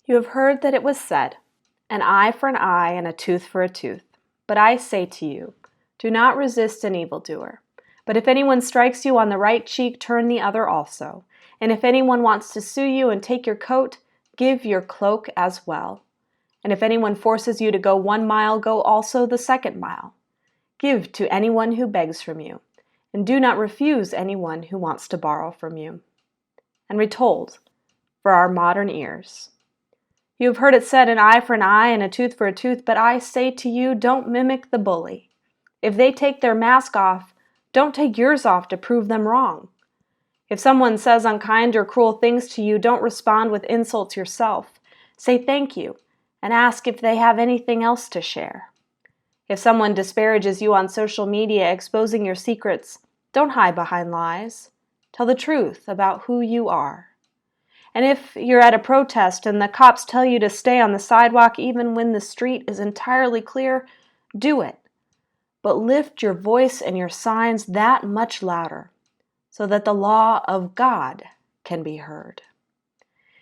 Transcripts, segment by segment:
You have heard that it was said, an eye for an eye and a tooth for a tooth. But I say to you, do not resist an evildoer. But if anyone strikes you on the right cheek, turn the other also. And if anyone wants to sue you and take your coat, give your cloak as well. And if anyone forces you to go 1 mile, go also the 2nd mile. Give to anyone who begs from you, and do not refuse anyone who wants to borrow from you. And retold for our modern ears. You have heard it said, an eye for an eye and a tooth for a tooth, but I say to you, don't mimic the bully. If they take their mask off, don't take yours off to prove them wrong. If someone says unkind or cruel things to you, don't respond with insults yourself. Say thank you and ask if they have anything else to share. If someone disparages you on social media, exposing your secrets, don't hide behind lies. Tell the truth about who you are. And if you're at a protest and the cops tell you to stay on the sidewalk even when the street is entirely clear, do it. But lift your voice and your signs that much louder so that the law of God can be heard.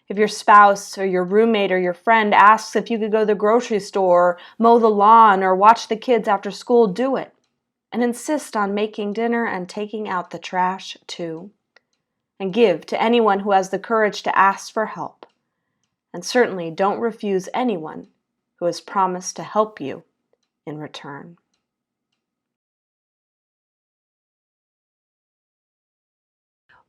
If your spouse or your roommate or your friend asks if you could go to the grocery store, mow the lawn, or watch the kids after school, do it. And insist on making dinner and taking out the trash too. And give to anyone who has the courage to ask for help. And certainly don't refuse anyone who has promised to help you in return.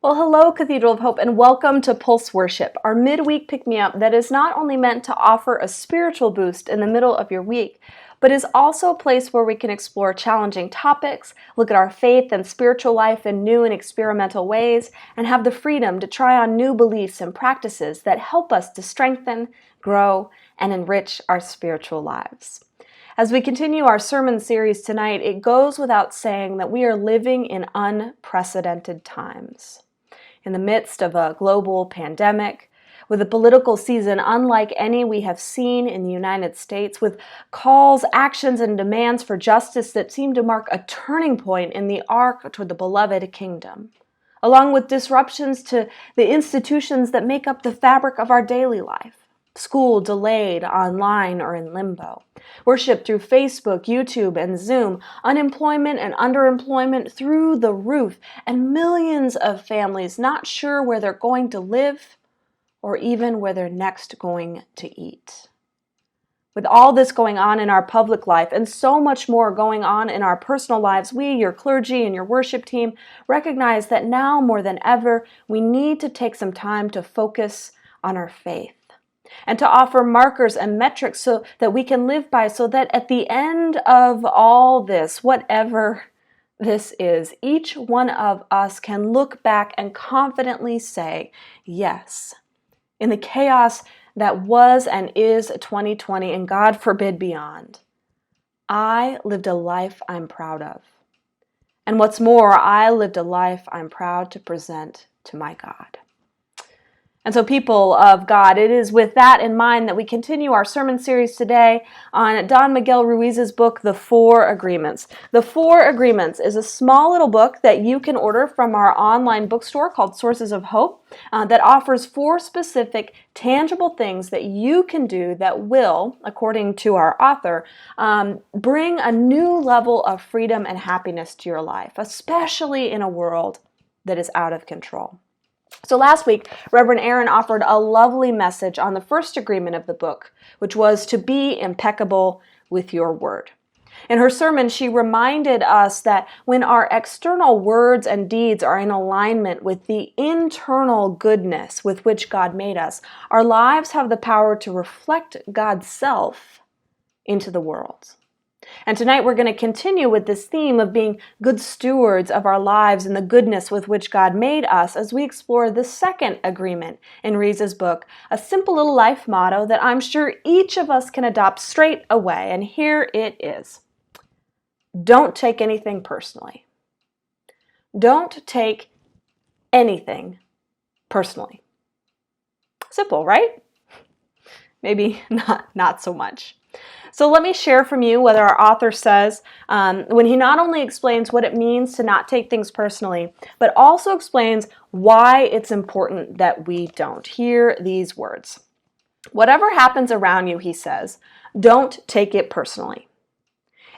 Well, hello, Cathedral of Hope, and welcome to Pulse Worship, our midweek pick-me-up that is not only meant to offer a spiritual boost in the middle of your week, but is also a place where we can explore challenging topics, look at our faith and spiritual life in new and experimental ways, and have the freedom to try on new beliefs and practices that help us to strengthen, grow, and enrich our spiritual lives. As we continue our sermon series tonight, it goes without saying that we are living in unprecedented times. In the midst of a global pandemic, with a political season unlike any we have seen in the United States, with calls, actions, and demands for justice that seem to mark a turning point in the arc toward the beloved kingdom, along with disruptions to the institutions that make up the fabric of our daily life. School delayed, online, or in limbo. Worship through Facebook, YouTube, and Zoom. Unemployment and underemployment through the roof. And millions of families not sure where they're going to live or even where they're next going to eat. With all this going on in our public life and so much more going on in our personal lives, we, your clergy and your worship team, recognize that now more than ever, we need to take some time to focus on our faith and to offer markers and metrics so that we can live by, so that at the end of all this, whatever this is, each one of us can look back and confidently say, yes, in the chaos that was and is 2020, and God forbid beyond, I lived a life I'm proud of. And what's more, I lived a life I'm proud to present to my God. And so, people of God, it is with that in mind that we continue our sermon series today on Don Miguel Ruiz's book, The 4 Agreements. The 4 Agreements is a small little book that you can order from our online bookstore called Sources of Hope that offers 4 specific, tangible things that you can do that will, according to our author, bring a new level of freedom and happiness to your life, especially in a world that is out of control. So last week, Reverend Aaron offered a lovely message on the first agreement of the book, which was to be impeccable with your word. In her sermon, she reminded us that when our external words and deeds are in alignment with the internal goodness with which God made us, our lives have the power to reflect God's self into the world. And tonight we're going to continue with this theme of being good stewards of our lives and the goodness with which God made us as we explore the second agreement in Ruiz's book, a simple little life motto that I'm sure each of us can adopt straight away. And here it is. Don't take anything personally. Don't take anything personally. Simple, right? Maybe not so much. So let me share from you what our author says when he not only explains what it means to not take things personally, but also explains why it's important that we don't. Hear these words. Whatever happens around you, he says, don't take it personally.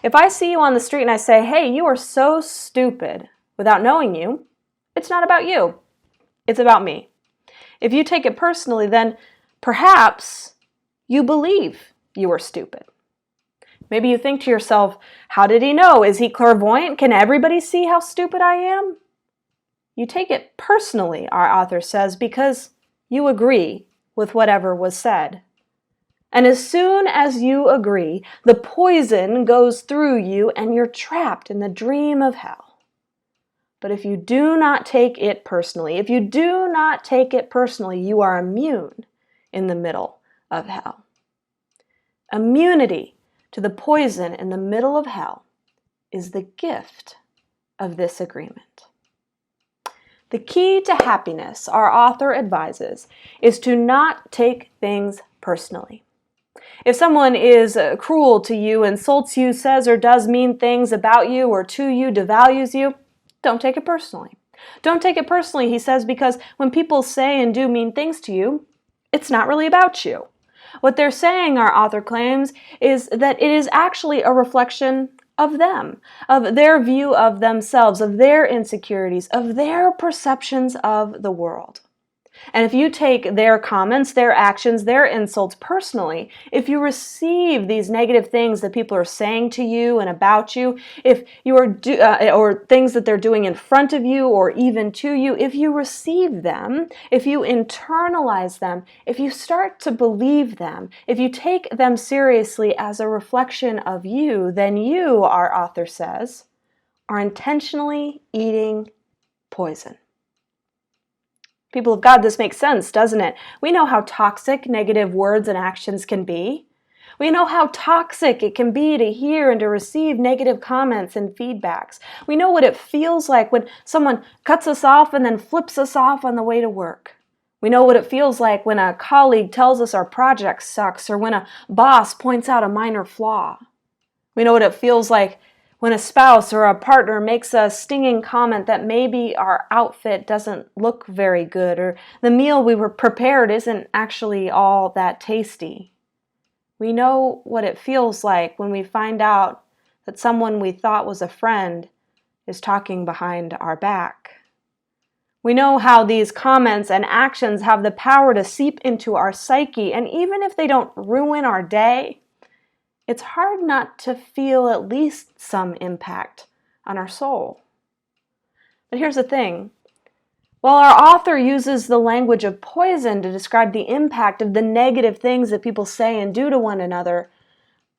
If I see you on the street and I say, hey, you are so stupid, without knowing you, it's not about you. It's about me. If you take it personally, then perhaps you believe you are stupid. Maybe you think to yourself, how did he know? Is he clairvoyant? Can everybody see how stupid I am? You take it personally, our author says, because you agree with whatever was said. And as soon as you agree, the poison goes through you and you're trapped in the dream of hell. But if you do not take it personally, you are immune in the middle of hell. Immunity to the poison in the middle of hell is the gift of this agreement. The key to happiness, our author advises, is to not take things personally. If someone is cruel to you, insults you, says or does mean things about you or to you, devalues you, don't take it personally. Don't take it personally, he says, because when people say and do mean things to you, it's not really about you. What they're saying, our author claims, is that it is actually a reflection of them, of their view of themselves, of their insecurities, of their perceptions of the world. And if you take their comments, their actions, their insults personally, if you receive these negative things that people are saying to you and about you, if you are or things that they're doing in front of you or even to you, if you receive them, if you internalize them, if you start to believe them, if you take them seriously as a reflection of you, then you, our author says, are intentionally eating poison. People of God, this makes sense, doesn't it? We know how toxic negative words and actions can be. We know how toxic it can be to hear and to receive negative comments and feedbacks. We know what it feels like when someone cuts us off and then flips us off on the way to work. We know what it feels like when a colleague tells us our project sucks or when a boss points out a minor flaw. We know what it feels like when a spouse or a partner makes a stinging comment that maybe our outfit doesn't look very good or the meal we were prepared isn't actually all that tasty. We know what it feels like when we find out that someone we thought was a friend is talking behind our back. We know how these comments and actions have the power to seep into our psyche, and even if they don't ruin our day, it's hard not to feel at least some impact on our soul. But here's the thing. While our author uses the language of poison to describe the impact of the negative things that people say and do to one another,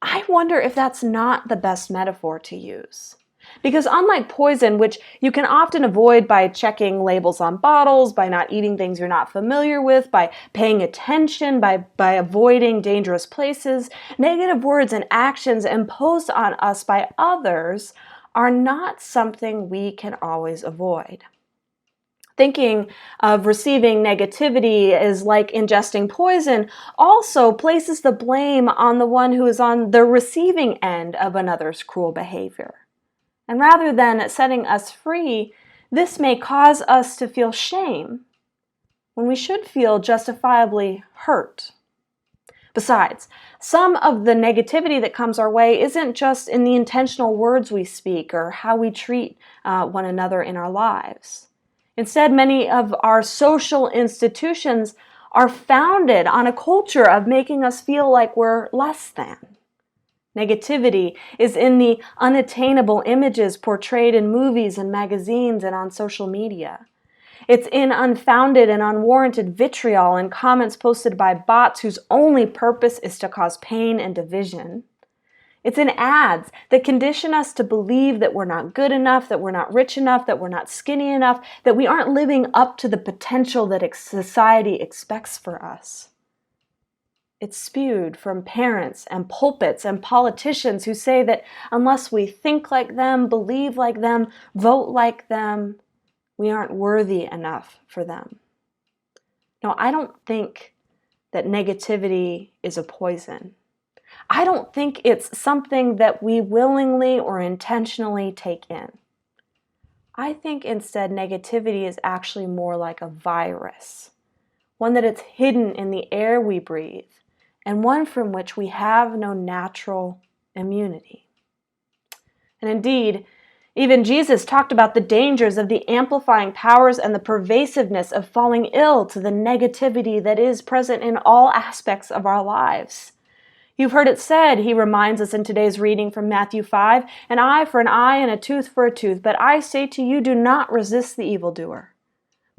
I wonder if that's not the best metaphor to use. Because unlike poison, which you can often avoid by checking labels on bottles, by not eating things you're not familiar with, by paying attention, by avoiding dangerous places, negative words and actions imposed on us by others are not something we can always avoid. Thinking of receiving negativity is like ingesting poison also places the blame on the one who is on the receiving end of another's cruel behavior. And rather than setting us free, this may cause us to feel shame when we should feel justifiably hurt. Besides, some of the negativity that comes our way isn't just in the intentional words we speak or how we treat one another in our lives. Instead, many of our social institutions are founded on a culture of making us feel like we're less than. Negativity is in the unattainable images portrayed in movies and magazines and on social media. It's in unfounded and unwarranted vitriol and comments posted by bots whose only purpose is to cause pain and division. It's in ads that condition us to believe that we're not good enough, that we're not rich enough, that we're not skinny enough, that we aren't living up to the potential that society expects for us. It's spewed from parents and pulpits and politicians who say that unless we think like them, believe like them, vote like them, we aren't worthy enough for them. No, I don't think that negativity is a poison. I don't think it's something that we willingly or intentionally take in. I think instead negativity is actually more like a virus, one that it's hidden in the air we breathe, and one from which we have no natural immunity. And indeed, even Jesus talked about the dangers of the amplifying powers and the pervasiveness of falling ill to the negativity that is present in all aspects of our lives. You've heard it said, he reminds us in today's reading from Matthew 5, an eye for an eye and a tooth for a tooth. But I say to you, do not resist the evildoer.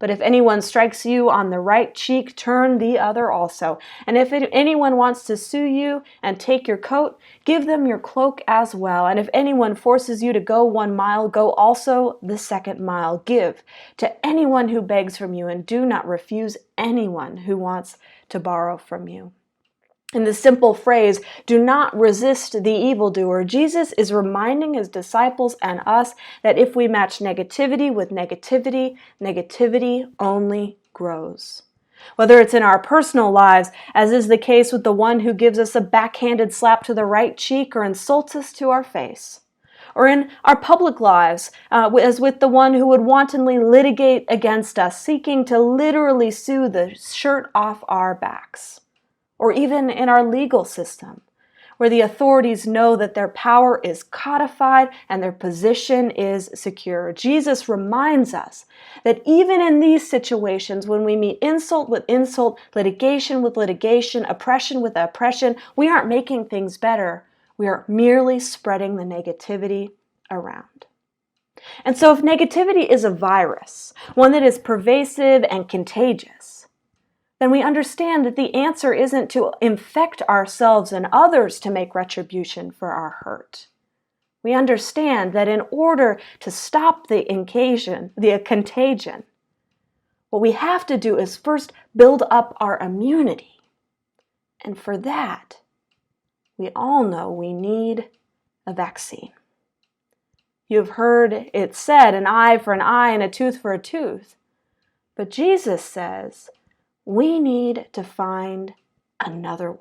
But if anyone strikes you on the right cheek, turn the other also. And if anyone wants to sue you and take your coat, give them your cloak as well. And if anyone forces you to go 1 mile, go also the 2nd mile. Give to anyone who begs from you, and do not refuse anyone who wants to borrow from you. In the simple phrase, do not resist the evildoer, Jesus is reminding his disciples and us that if we match negativity with negativity, negativity only grows. Whether it's in our personal lives, as is the case with the one who gives us a backhanded slap to the right cheek or insults us to our face, or in our public lives, as with the one who would wantonly litigate against us, seeking to literally sue the shirt off our backs. Or even in our legal system, where the authorities know that their power is codified and their position is secure. Jesus reminds us that even in these situations, when we meet insult with insult, litigation with litigation, oppression with oppression, we aren't making things better. We are merely spreading the negativity around. And so if negativity is a virus, one that is pervasive and contagious, then we understand that the answer isn't to infect ourselves and others to make retribution for our hurt. We understand that in order to stop the contagion, what we have to do is first build up our immunity. And for that, we all know we need a vaccine. You've heard it said, an eye for an eye and a tooth for a tooth. But Jesus says, we need to find another way.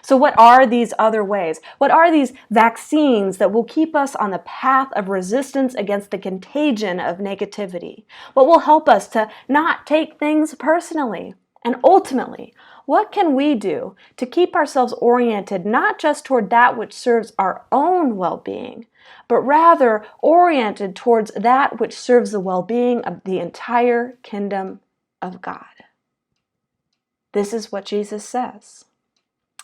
So what are these other ways? What are these vaccines that will keep us on the path of resistance against the contagion of negativity? What will help us to not take things personally? And ultimately, what can we do to keep ourselves oriented not just toward that which serves our own well-being, but rather oriented towards that which serves the well-being of the entire kingdom of God? This is what Jesus says.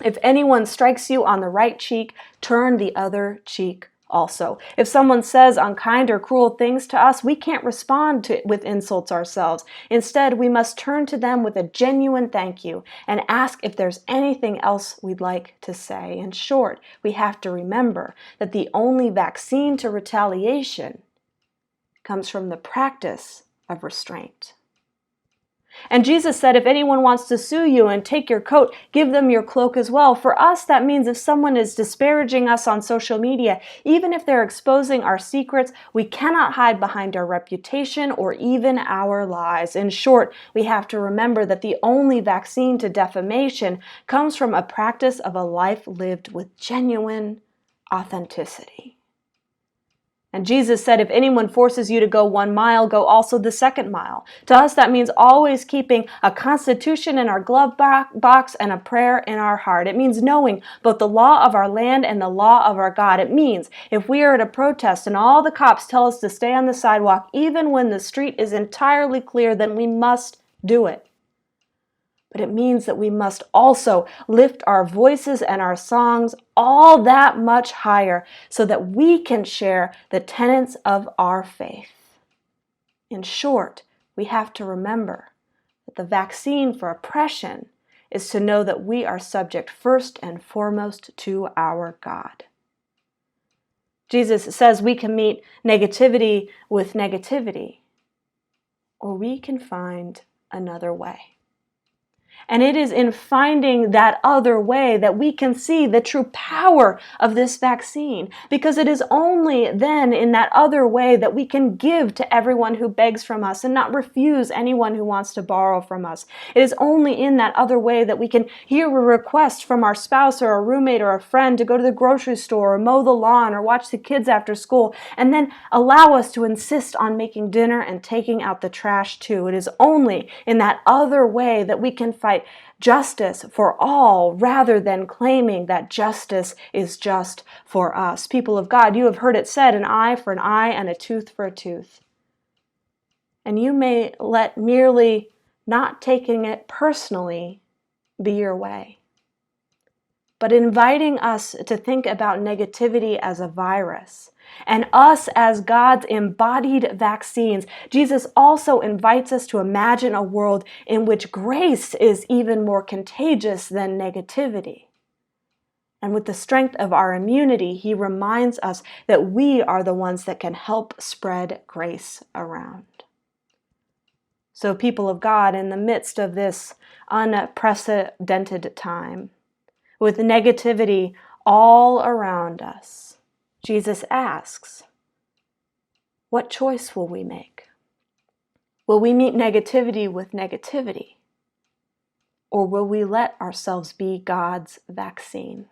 If anyone strikes you on the right cheek, turn the other cheek also. If someone says unkind or cruel things to us, we can't respond with insults ourselves. Instead, we must turn to them with a genuine thank you and ask if there's anything else we'd like to say. In short, we have to remember that the only vaccine to retaliation comes from the practice of restraint. And Jesus said, if anyone wants to sue you and take your coat, give them your cloak as well. For us, that means if someone is disparaging us on social media, even if they're exposing our secrets, we cannot hide behind our reputation or even our lies. In short, we have to remember that the only vaccine to defamation comes from a practice of a life lived with genuine authenticity. And Jesus said, if anyone forces you to go 1 mile, go also the 2nd mile. To us, that means always keeping a constitution in our glove box and a prayer in our heart. It means knowing both the law of our land and the law of our God. It means if we are at a protest and all the cops tell us to stay on the sidewalk, even when the street is entirely clear, then we must do it. But it means that we must also lift our voices and our songs all that much higher so that we can share the tenets of our faith. In short, we have to remember that the vaccine for oppression is to know that we are subject first and foremost to our God. Jesus says we can meet negativity with negativity, or we can find another way. And it is in finding that other way that we can see the true power of this vaccine, because it is only then in that other way that we can give to everyone who begs from us and not refuse anyone who wants to borrow from us. It is only in that other way that we can hear a request from our spouse or a roommate or a friend to go to the grocery store or mow the lawn or watch the kids after school, and then allow us to insist on making dinner and taking out the trash too. It is only in that other way that we can fight justice for all rather than claiming that justice is just for us. People of God, you have heard it said, an eye for an eye and a tooth for a tooth. And you may let merely not taking it personally be your way. But inviting us to think about negativity as a virus and us as God's embodied vaccines, Jesus also invites us to imagine a world in which grace is even more contagious than negativity. And with the strength of our immunity, he reminds us that we are the ones that can help spread grace around. So, people of God, in the midst of this unprecedented time, with negativity all around us, Jesus asks, what choice will we make? Will we meet negativity with negativity? Or will we let ourselves be God's vaccine?